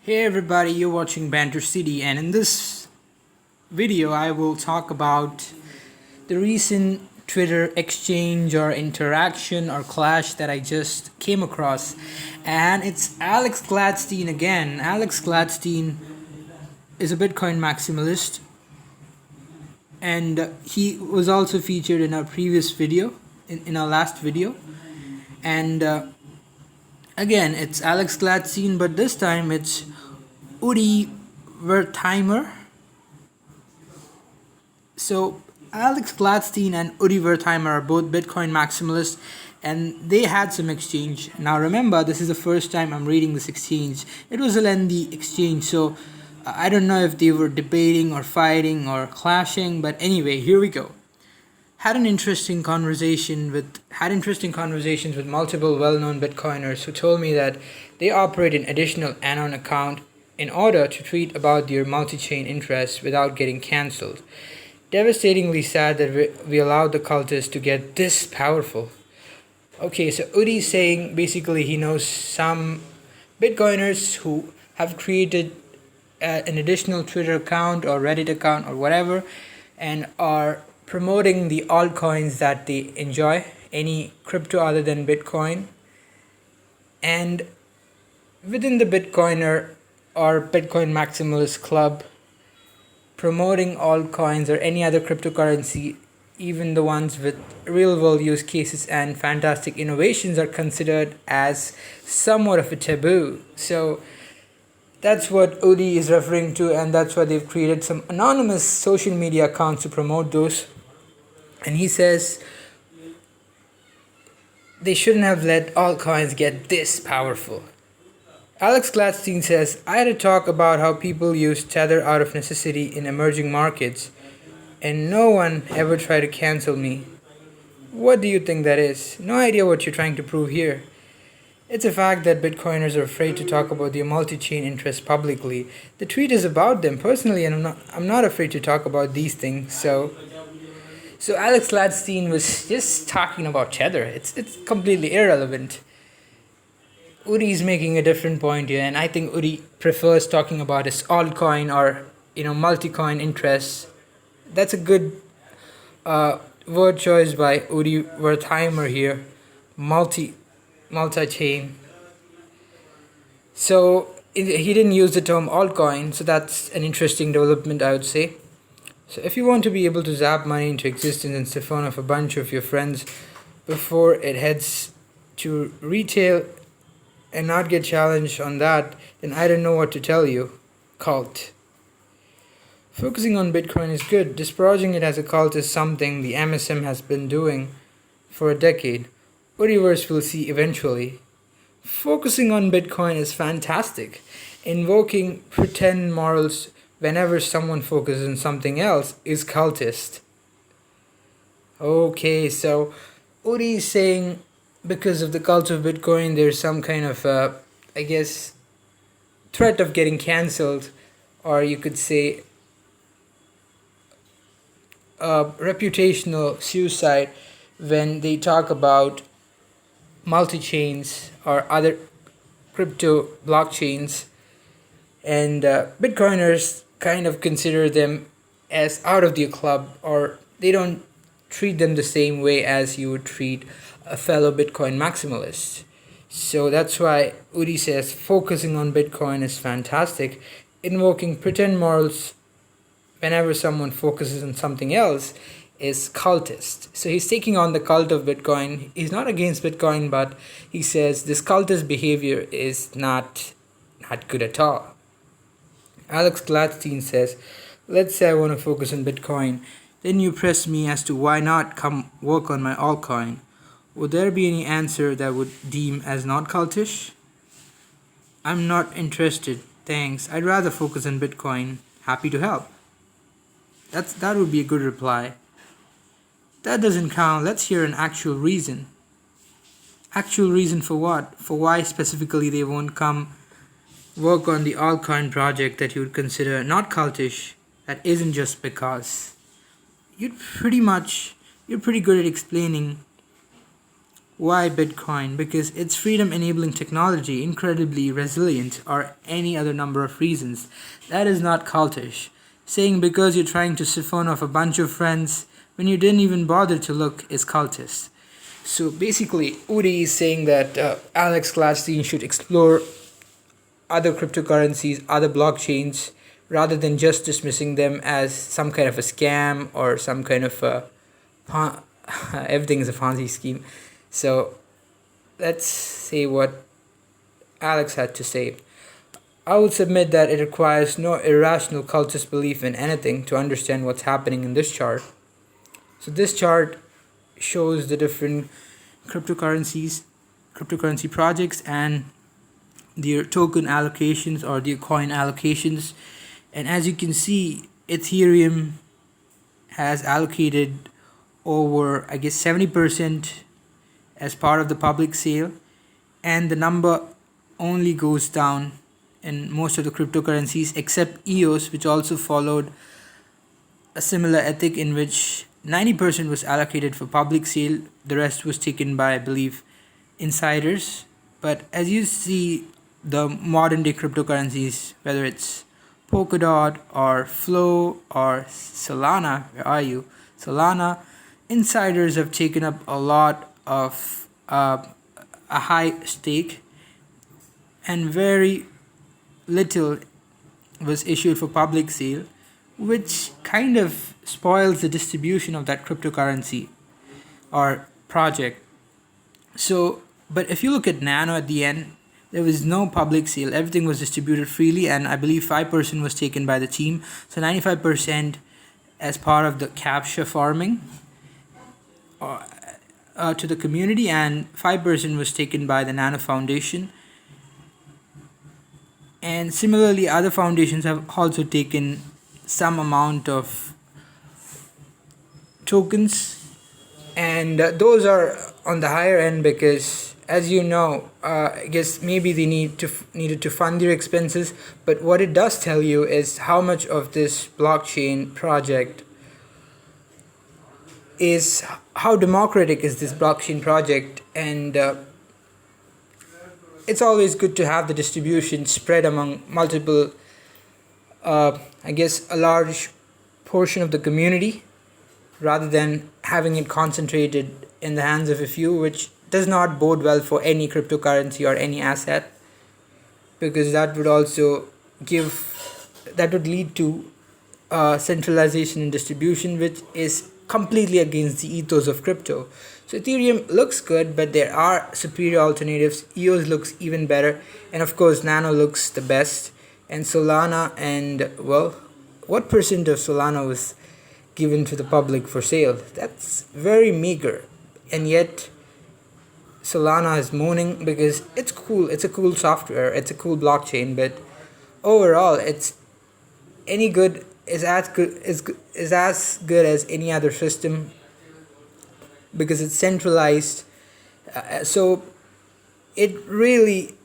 Hey everybody, you're watching Banter City, and in this video I will talk about the recent Twitter exchange or interaction or clash that I just came across. And it's Alex Gladstein again. Alex Gladstein is a Bitcoin maximalist, and he was also featured in our previous video, in our last video. And again, it's Alex Gladstein, but this time it's Udiverse. So Alex Gladstein and Udiverse are both Bitcoin maximalists, and they had some exchange. Now remember, this is the first time I'm reading this exchange. It was a lengthy exchange, so I don't know if they were debating or fighting or clashing, but anyway, here we go. Had interesting conversations with multiple well-known Bitcoiners who told me that they operate an additional Nano account in order to tweet about their multi-chain interests without getting cancelled. Devastatingly sad that we allowed the cultists to get this powerful. Okay, so Udi's saying basically he knows some Bitcoiners who have created an additional Twitter account or Reddit account or whatever, and are promoting the altcoins that they enjoy, any crypto other than Bitcoin. And within the Bitcoiner or Bitcoin maximalist club, promoting altcoins or any other cryptocurrency, even the ones with real world use cases and fantastic innovations, are considered as somewhat of a taboo. So that's what Udi is referring to, and that's why they've created some anonymous social media accounts to promote those. And he says they shouldn't have let altcoins get this powerful. Alex Gladstein says, I had a talk about how people use Tether out of necessity in emerging markets, and no one ever tried to cancel me. What do you think that is? No idea what you're trying to prove here. It's a fact that Bitcoiners are afraid to talk about their multi-chain interests publicly. The tweet is about them personally, and I'm not afraid to talk about these things. So Alex Gladstein was just talking about Tether. It's completely irrelevant. Udi is making a different point here, and I think Udi prefers talking about his altcoin or multi-coin interests. That's a good word choice by Udi Wertheimer here. Multi-chain. So he didn't use the term altcoin, so that's an interesting development, I would say. So if you want to be able to zap money into existence and siphon off a bunch of your friends before it heads to retail and not get challenged on that, then I don't know what to tell you. Cult. Focusing on Bitcoin is good. Disparaging it as a cult is something the MSM has been doing for a decade. Udiverse will see eventually. Focusing on Bitcoin is fantastic. Invoking pretend morals whenever someone focuses on something else is cultist. Okay, so Udi is saying because of the cult of Bitcoin, there's some kind of, threat of getting cancelled, or you could say reputational suicide when they talk about multi-chains or other crypto blockchains, and Bitcoiners kind of consider them as out of their club, or they don't treat them the same way as you would treat a fellow Bitcoin maximalist. So that's why Udi says focusing on Bitcoin is fantastic. Invoking pretend morals whenever someone focuses on something else is cultist. So he's taking on the cult of Bitcoin. He's not against Bitcoin, but he says this cultist behavior is not good at all. Alex Gladstein says, let's say I want to focus on Bitcoin. Then you press me as to why not come work on my altcoin. Would there be any answer that would deem as not cultish? I'm not interested, thanks. I'd rather focus on Bitcoin. Happy to help. That would be a good reply. That doesn't count. Let's hear an actual reason. Actual reason for what? For why specifically they won't come work on the altcoin project that you would consider not cultish, that isn't just because. You're pretty good at explaining Why Bitcoin? Because it's freedom enabling technology, incredibly resilient, or any other number of reasons. That is not cultish. Saying because you're trying to siphon off a bunch of friends when you didn't even bother to look is cultist. So basically, Udi is saying that Alex Gladstein should explore other cryptocurrencies, other blockchains, rather than just dismissing them as some kind of a scam or some kind of a everything is a Ponzi scheme. So let's see what Alex had to say. I would submit that it requires no irrational cultist belief in anything to understand what's happening in this chart. So this chart shows the different cryptocurrency projects and their token allocations or their coin allocations. And as you can see, Ethereum has allocated over, I guess, 70% as part of the public sale, and the number only goes down in most of the cryptocurrencies except EOS, which also followed a similar ethic in which 90% was allocated for public sale, the rest was taken by, I believe, insiders. But as you see, the modern day cryptocurrencies, whether it's Polkadot or Flow or Solana, where are you? Solana, insiders have taken up a lot of a high stake, and very little was issued for public sale, which kind of spoils the distribution of that cryptocurrency or project. So, but if you look at Nano at the end, there was no public sale. Everything was distributed freely, and I believe 5% was taken by the team. So 95% as part of the capture farming to the community, and 5% was taken by the Nano Foundation. And similarly, other foundations have also taken some amount of tokens, and those are on the higher end because, as you know, I guess maybe they needed to fund their expenses. But what it does tell you is how much of this blockchain project is, how democratic is this blockchain project, and it's always good to have the distribution spread among multiple, I guess, a large portion of the community, rather than having it concentrated in the hands of a few, which does not bode well for any cryptocurrency or any asset, because that would lead to centralization in distribution, which is completely against the ethos of crypto. So Ethereum looks good, but there are superior alternatives. EOS looks even better, and of course Nano looks the best. And Solana, and well, what percent of Solana was given to the public for sale? That's very meager, and yet Solana is moaning because it's cool. It's a cool software. It's a cool blockchain, but overall, it's any good is as good as any other system because it's centralized. So it really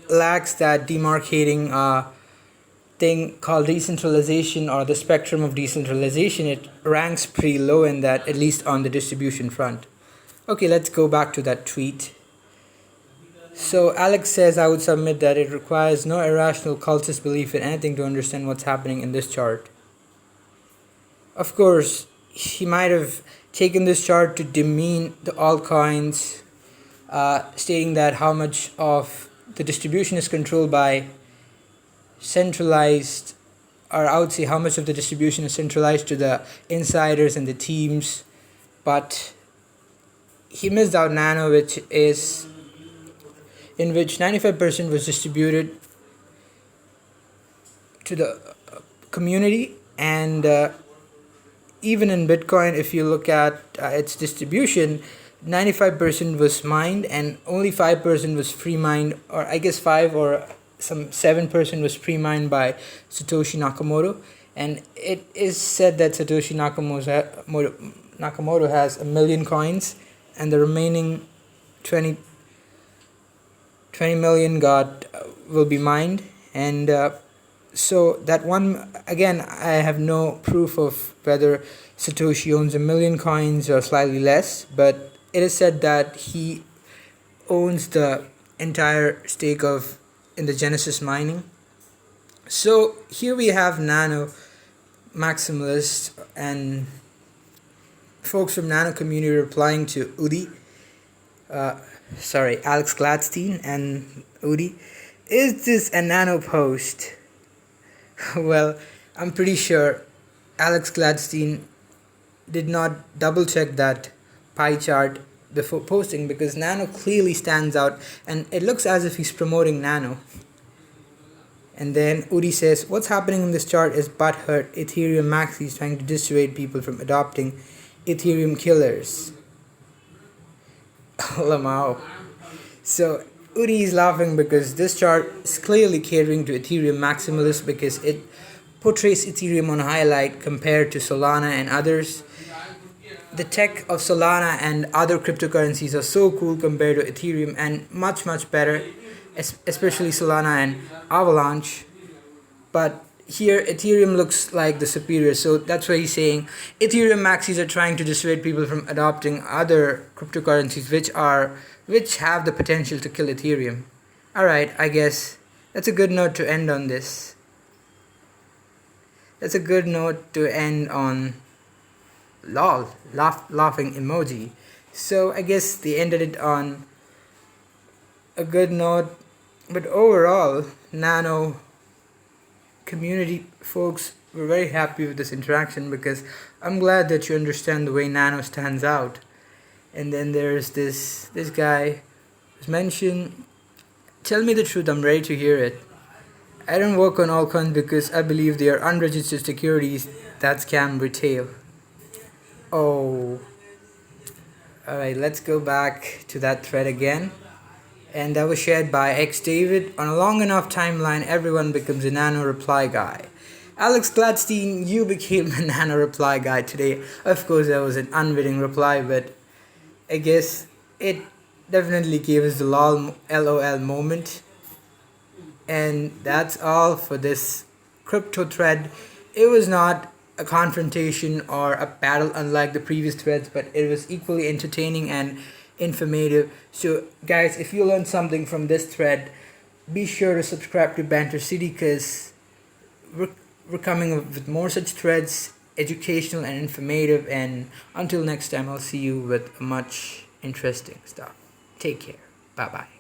lacks that demarcating thing called decentralization, or the spectrum of decentralization. It ranks pretty low in that, at least on the distribution front. Okay, let's go back to that tweet. So Alex says, I would submit that it requires no irrational cultist belief in anything to understand what's happening in this chart. Of course, he might have taken this chart to demean the altcoins, stating that how much of the distribution is controlled by centralized, or I would say how much of the distribution is centralized to the insiders and the teams. But he missed out Nano, in which 95% was distributed to the community. And even in Bitcoin, if you look at its distribution, 95% was mined and only 5% was pre-mined, or I guess 5 or some 7% was pre-mined by Satoshi Nakamoto. And it is said that Satoshi Nakamoto has 1 million coins, and the remaining 20 million will be mined. And so that one, again, I have no proof of whether Satoshi owns 1 million coins or slightly less, but it is said that he owns the entire stake of in the Genesis mining. So here we have Nano maximalists and folks from Nano community replying to Alex Gladstein and Udi. Is this a Nano post? Well, I'm pretty sure Alex Gladstein did not double check that pie chart before posting, because Nano clearly stands out and it looks as if he's promoting Nano. And then Udi says, what's happening in this chart is butthurt Ethereum maxis trying to dissuade people from adopting Ethereum killers. Lamau. So Udi is laughing because this chart is clearly catering to Ethereum maximalists, because it portrays Ethereum on a highlight compared to Solana and others. The tech of Solana and other cryptocurrencies are so cool compared to Ethereum, and much better, especially Solana and Avalanche. But here Ethereum looks like the superior, so that's why he's saying Ethereum maxis are trying to dissuade people from adopting other cryptocurrencies which have the potential to kill Ethereum. Alright, I guess that's a good note to end on this. That's a good note to end on. Lol, laughing emoji. So I guess they ended it on a good note. But overall, Nano community folks were very happy with this interaction, because I'm glad that you understand the way Nano stands out. And then there's this guy who's mentioned, tell me the truth, I'm ready to hear it. I don't work on altcoins because I believe they are unregistered securities that scam retail. Oh. Alright, let's go back to that thread again. And that was shared by X David. On a long enough timeline, everyone becomes a Nano reply guy. Alex Gladstein, you became a Nano reply guy today. Of course, that was an unwitting reply, but I guess it definitely gave us the LOL moment. And that's all for this crypto thread. It was not a confrontation or a battle unlike the previous threads, but it was equally entertaining and informative. So guys, if you learned something from this thread, be sure to subscribe to Banter City, because we're coming up with more such threads, educational and informative. And until next time, I'll see you with much interesting stuff. Take care. Bye bye.